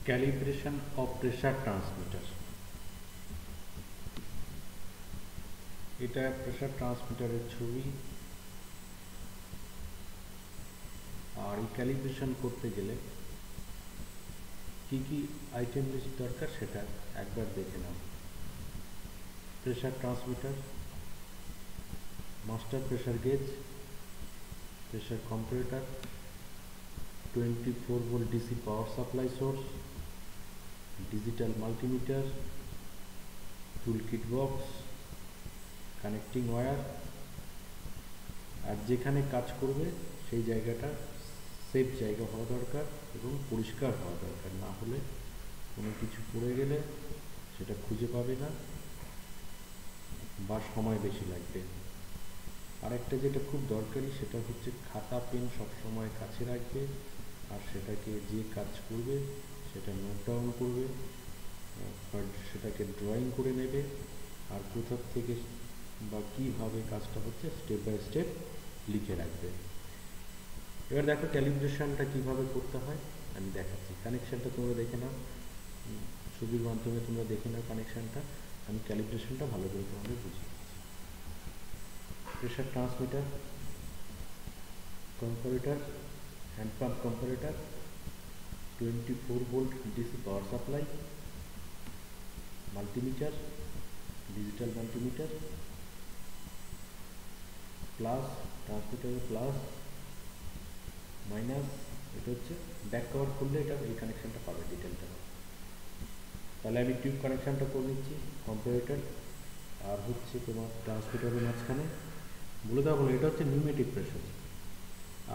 Calibration of pressure transmitter. এটা pressure ট্রান্সমিটারের ছবি। আর এই ক্যালিব্রেশন করতে গেলে কি কি আইটেম লিস্ট দরকার সেটা একবার দেখে নাও। Pressure transmitter, master pressure gauge, pressure comparator, 24 volt DC power supply source, digital multimeter, toolkit box, connecting wire. আর যেখানে কাজ করবে সেই জায়গাটা সেফ জায়গা হওয়া দরকার এবং পরিষ্কার হওয়া দরকার, না হলে কোনো কিছু পড়ে গেলে সেটা খুঁজে পাবে না বা সময় বেশি লাগবে। আর একটা যেটা খুব দরকারি সেটা হচ্ছে খাতা পেন সবসময় কাছে রাখবে, আর সেটাকে যে কাজ করবে সেটা নোট ডাউন করবে, সেটাকে ড্রয়িং করে নেবে, আর কোথা থেকে বা কীভাবে কাজটা হচ্ছে স্টেপ বাই স্টেপ লিখে রাখবে। এবার দেখো ক্যালিব্রেশনটা কিভাবে করতে হয় আমি দেখাচ্ছি। কানেকশানটা তোমরা দেখে নাও, ছবির মাধ্যমে তোমরা দেখে নাও কানেকশানটা। আমি ক্যালিব্রেশনটা ভালো করে তোমাদের বুঝিয়ে দিচ্ছি। Pressure transmitter, comparator, hand pump comparator, 24 volt DC power supply, multimeter, digital multimeter, plus ট্রান্সমিটারের প্লাস মাইনাস, এটা হচ্ছে ব্যাক কভার খুললে এটা এই কানেকশানটা পাবে ডিটেলটা। তাহলে আমি টিউব কানেকশানটা করে নিচ্ছি। কম্পারেটর আর হচ্ছে তোমার ট্রান্সমিটারের মাঝখানে বলে দেওয়া হলো এটা হচ্ছে নিউমেটিক প্রেশার,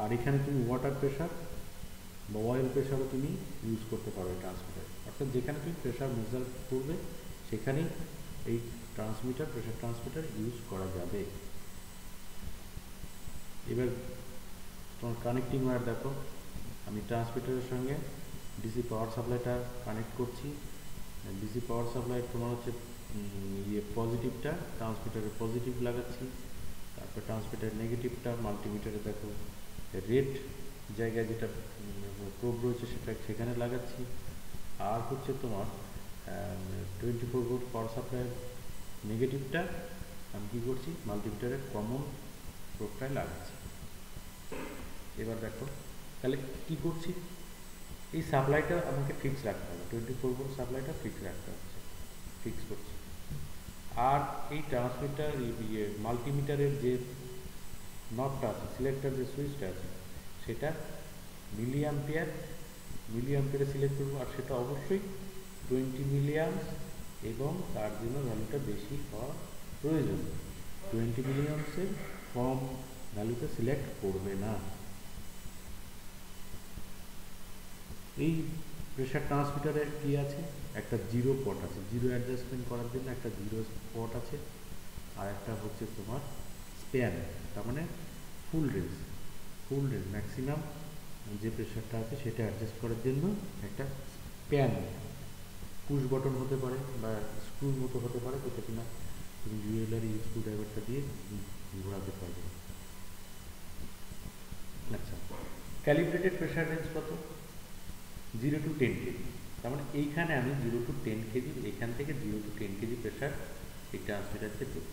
আর এখানে তুমি ওয়াটার প্রেশার বা অয়েল প্রেশারও তুমি ইউজ করতে পারো ট্রান্সমিটার। অর্থাৎ যেখানে তুমি প্রেশার মেজার করবে সেখানেই এই ট্রান্সমিটার, প্রেশার ট্রান্সমিটার ইউজ করা যাবে। এবার তোমার কানেক্টিং ওয়্যার দেখো, আমি ট্রান্সমিটারের সঙ্গে ডিসি পাওয়ার সাপ্লাইটা কানেক্ট করছি। ডিসি পাওয়ার সাপ্লাই তোমার হচ্ছে পজিটিভটা ট্রান্সমিটারের পজিটিভ লাগাচ্ছি, তারপর ট্রান্সমিটারের নেগেটিভটা মাল্টিমিটারে দেখো রেড জায়গায় যেটা প্রোব রয়েছে সেটা সেখানে লাগাচ্ছি। আর হচ্ছে তোমার 24 ভোল্ট পাওয়ার সাপ্লাইয়ের নেগেটিভটা আমি কী করছি মাল্টিমিটারের কমন প্রোবটায় লাগাচ্ছি। এবার দেখো তাহলে কী করছি, এই সাপ্লাইটা আমাকে ফিক্স রাখতে হবে, 24 ভোল্ট সাপ্লাইটা ফিক্স রাখতে হচ্ছে, ফিক্স করছি। আর এই ট্রান্সমিটার মাল্টিমিটারের যে নবটা আছে, সিলেক্টার যে সুইচটা আছে সেটা মিলি অ্যাম্পিয়ারে সিলেক্ট করবো, আর সেটা অবশ্যই 20 মিলিয়ামস এবং তার জন্য ভ্যালুটা বেশি হওয়া প্রয়োজন। 20 মিলিয়ামসের কম ভ্যালুতে সিলেক্ট করবে না। এই প্রেশার ট্রান্সমিটারের কি আছে, একটা জিরো পট আছে, জিরো অ্যাডজাস্টমেন্ট করার জন্য একটা জিরো পট আছে, আর একটা হচ্ছে তোমার স্প্যান, তার মানে ফুল রেঞ্জ ম্যাক্সিমাম যে প্রেশারটা আছে সেটা অ্যাডজাস্ট করার জন্য একটা স্প্যান, পুশ বটন হতে পারে বা স্ক্রুর মতো হতে পারে, যেটা কিনা তুমি জুয়েলারি স্ক্রু ড্রাইভারটা দিয়ে ঘোরাতে পারবে। আচ্ছা, ক্যালিব্রেটেড প্রেশার রেঞ্জ কত? 0 to 10 কেজি। তার মানে এইখানে আমি 0 to 10 কেজি, এখান থেকে 0 to 10 কেজি প্রেশার এই ট্রান্সমিটারকে দেব।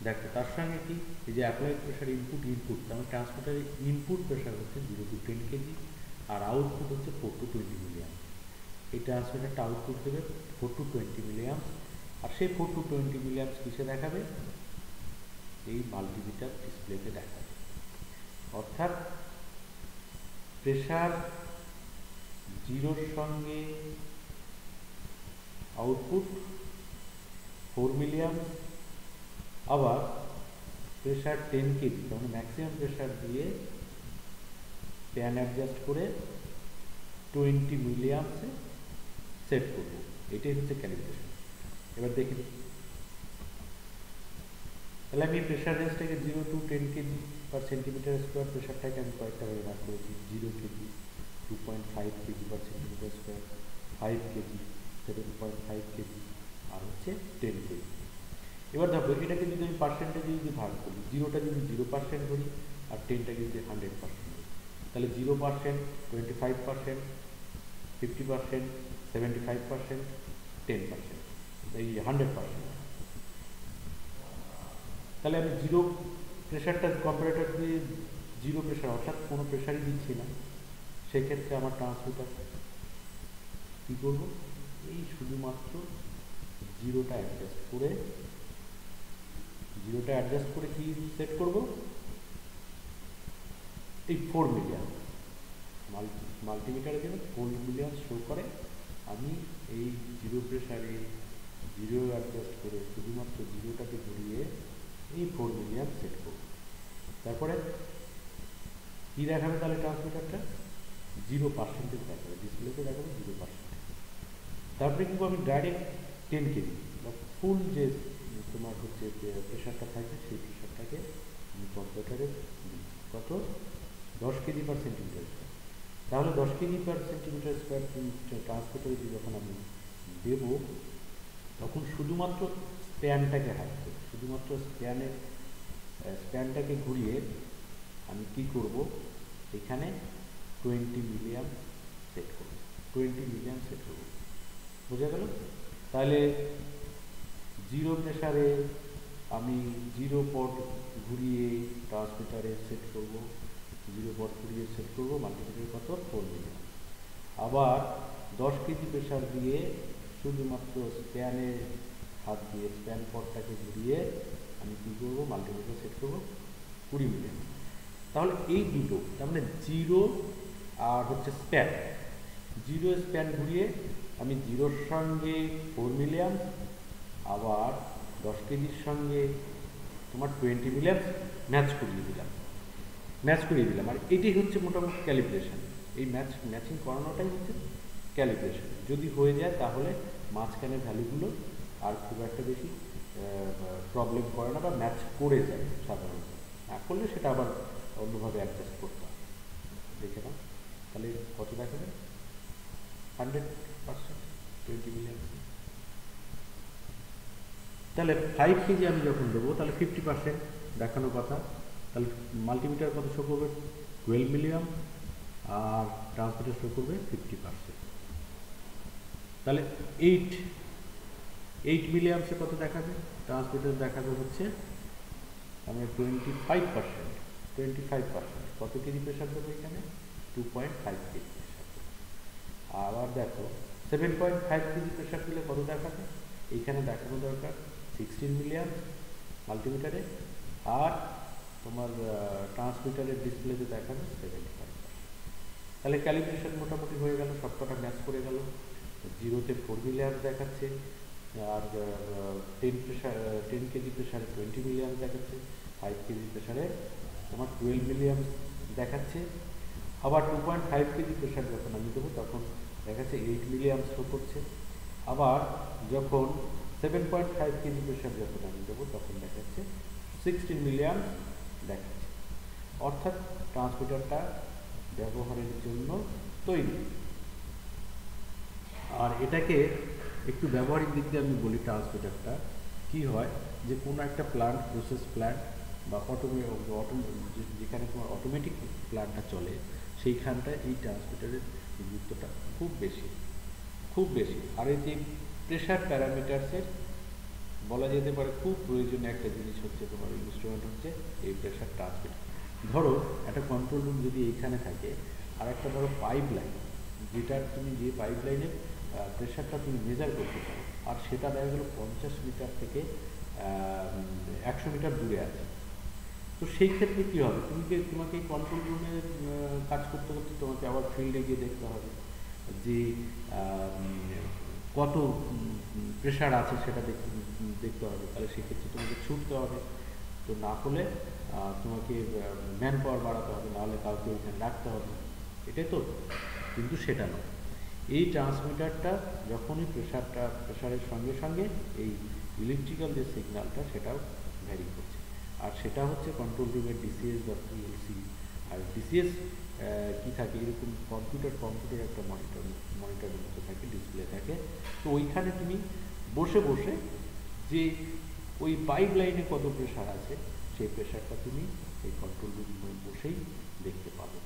দেখো তার সঙ্গে কি এই যে অ্যাপ্লাইড প্রেশার ইনপুট, তার মানে ট্রান্সমিটারের ইনপুট প্রেশার হচ্ছে 0 to 10 কেজি আর আউটপুট হচ্ছে 4 to 20 মিলিয়াম। এই ট্রান্সমিটারটা আউটপুট দেবে 4 to 20 মিলিয়াম, আর সেই 4 to 20 মিলিয়াম কিসে দেখাবে? এই মাল্টিমিটার ডিসপ্লেতে দেখাবে। অর্থাৎ প্রেশার 0-র সঙ্গে আউটপুট 4 মিলিয়াম, আবার প্রেশার 10 কেজি, মানে ম্যাক্সিমাম প্রেশার দিয়ে প্যান অ্যাডজাস্ট করে 20 মিলিয়ামসে সেট করবো। এটাই হচ্ছে ক্যালিব্রেশন। এবার দেখি তাহলে আমি প্রেশার রেঞ্জটাকে 0 to 10 KG per centimetre square প্রেশারটাকে আমি কয়েকটা ভাবে ভাগ করেছি। 0 KG, 2.5 KG per centimetre square, 5 KG, 7.5 KG, আর হচ্ছে 10 কেজি। এবার দেখো এটাকে যদি আমি পার্সেন্টেজে যদি ভাগ করি, 0টা যদি 0% করি আর 10টাকে যদি 100% করি, তাহলে 0%, 25%, 50%, 75%, 10%, এই 100%। তাহলে আমি জিরো প্রেশারটা কম্পারেটর দিয়ে জিরো প্রেশার অর্থাৎ কোনো প্রেশারই দিচ্ছি না, সেক্ষেত্রে আমার ট্রান্সমিটার কী করবো, এই শুধুমাত্র জিরোটা অ্যাডজাস্ট করে কি সেট করব, এই 4 মিলিয়ন মাল্টিমিটারে যেন 4 মিলিয়ন শো করে, আমি এই জিরো প্রেশারে জিরো অ্যাডজাস্ট করে শুধুমাত্র জিরোটাকে ঘুরিয়ে এই 4 মিলিয়ন সেট করব। তারপরে কী দেখাবে তাহলে ট্রান্সমিটারটা, 0% দেখাবে, ডিসপ্লেতে দেখাবে 0%। তারপরে কিন্তু আমি ডাইরেক্ট 10 কেজি বা ফুল যে তোমার হচ্ছে যে প্রেশারটা থাকে সেই প্রেশারটাকে আমি কম্পিউটারে দিচ্ছি কত, 10 কেজি পার সেন্টিমিটার স্কোয়ার। তাহলে 10 কেজি পার সেন্টিমিটার স্কোয়ার ট্রান্সমিটারে যখন আমি দেবো তখন শুধুমাত্র স্প্যানটাকে হাঁটবে, শুধুমাত্র স্প্যানটাকে ঘুরিয়ে আমি কি করব, এখানে 20 মিলিয়ন সেট করব, 20 মিলিয়ন সেট করব। বোঝা গেল? তাহলে জিরো প্রেশারে আমি জিরো পট ঘুরিয়ে ট্রান্সমিটারে সেট করব, জিরো পট ঘুরিয়ে সেট করব, মাল্টিমিটারে কত, 4 মিলিয়ন। আবার 10 কেজি প্রেশার দিয়ে শুধুমাত্র স্প্যানে হাত দিয়ে স্প্যান পটটাকে ঘুরিয়ে আমি কী করবো, মাল্টিমিটারে সেট করব 20 মিলিয়ন। তাহলে এই দুটো, তার মানে জিরো আর হচ্ছে স্প্যান, জিরো স্প্যান ঘুরিয়ে আমি জিরোর সঙ্গে 4 মিলিয়ন, আবার 10 কেজির সঙ্গে তোমার 20 মিলিয়ন ম্যাচ করিয়ে দিলাম। আর এটাই হচ্ছে মোটামুটি ক্যালিব্রেশন। এই ম্যাচিং করানোটাই হচ্ছে ক্যালিব্রেশন। যদি হয়ে যায় তাহলে মাঝখানে ভ্যালুগুলো আর খুব একটা বেশি প্রবলেম করে না বা ম্যাচ করে যায় সাধারণত, না করলে সেটা আবার অন্যভাবে অ্যাডজাস্ট করতে হবে। দেখে নাও তাহলে কত দেখাবে, 100%, 20 মিলিয়ন। তাহলে 5 কেজি আমি যখন দেবো তাহলে 50% দেখানো কথা, তাহলে মাল্টিমিটার কত শো করবে, 12 মিলিয়ন, আর ট্রান্সমিটার শো করবে 50%। তাহলে 8 মিলিয়ামসে কত দেখাবে, ট্রান্সমিটার দেখাবে হচ্ছে আমি 25%, কত কেজি প্রেশার দেবো এখানে, 2.5 কেজি প্রেশার দেবো। আবার দেখো 7.5 কেজি প্রেশার দিলে কত দেখাবে, এইখানে দেখানো দরকার 16 মিলিয়ন মাল্টিমিটারে, আর তোমার ট্রান্সমিটারের ডিসপ্লেতে দেখাবে 75%। তাহলে ক্যালিব্রেশন মোটামুটি হয়ে গেল, সবকটা ম্যাচ করে গেল। জিরোতে 4 মিলিয়ন দেখাচ্ছে, আর 10 কেজি প্রেশারে 20 মিলিয়ন দেখাচ্ছে, 5 কেজি প্রেশারে তোমার 12 মিলিয়ন দেখাচ্ছে। আবার 2.5 কেজি প্রেশার যখন আমি দেবো তখন দেখাচ্ছে 8 মিলিয়ন শো করছে। আবার যখন 7.5 কেজি প্রেশার যখন আমি দেবো তখন দেখাচ্ছে 16 মিলিয়ন দেখাচ্ছে। অর্থাৎ ট্রান্সমিটারটা ব্যবহারের জন্য তৈরি। আর এটাকে একটু ব্যবহারিক দিক দিয়ে আমি বলি, ট্রান্সমিটারটা কী হয় যে কোনো একটা প্ল্যান্ট, প্রসেস প্ল্যান্ট বা যেখানে তোমার অটোমেটিক প্ল্যান্টটা চলে সেইখানটায় এই ট্রান্সমিটারের গুরুত্বটা খুব বেশি। আর এই যে প্রেশার প্যারামিটারসের বলা যেতে পারে খুব প্রয়োজনীয় একটা জিনিস হচ্ছে তোমার ইনস্ট্রুমেন্ট হচ্ছে এই প্রেশার ট্রান্সমিটার। ধরো একটা কন্ট্রোল রুম যদি এইখানে থাকে, আর একটা ধরো পাইপ লাইন, যেটার তুমি যে পাইপ লাইনে প্রেশারটা তুমি মেজার করতে পারো, আর সেটা দেখা গেলো 50 মিটার থেকে 100 মিটার দূরে আছে। তো সেই ক্ষেত্রে কী হবে, তোমাকে এই কন্ট্রোল রুমে কাজ করতে তোমাকে আবার ফিল্ডে গিয়ে দেখতে হবে যে কত প্রেশার আছে সেটা দেখতে হবে। তাহলে সেক্ষেত্রে তোমাকে ছুটতে হবে, তো না হলে তোমাকে ম্যান পাওয়ার বাড়াতে হবে, নাহলে কাউকে ওইখানে রাখতে হবে, এটাই তো। কিন্তু সেটা নয়, এই ট্রান্সমিটারটা যখনই প্রেশারের সঙ্গে সঙ্গে এই ইলেকট্রিক্যাল যে সিগন্যালটা সেটাও ভ্যারি করছে, আর সেটা হচ্ছে কন্ট্রোল রুমের ডিসিএস বা পিএলসি। আর ডিসিএস কী থাকে, এরকম কম্পিউটার একটা মনিটরের মতো থাকে, ডিসপ্লে থাকে। তো ওইখানে তুমি বসে যে ওই পাইপ লাইনে কত প্রেশার আছে সেই প্রেশারটা তুমি এই কন্ট্রোল রুমে বসেই দেখতে পাবে।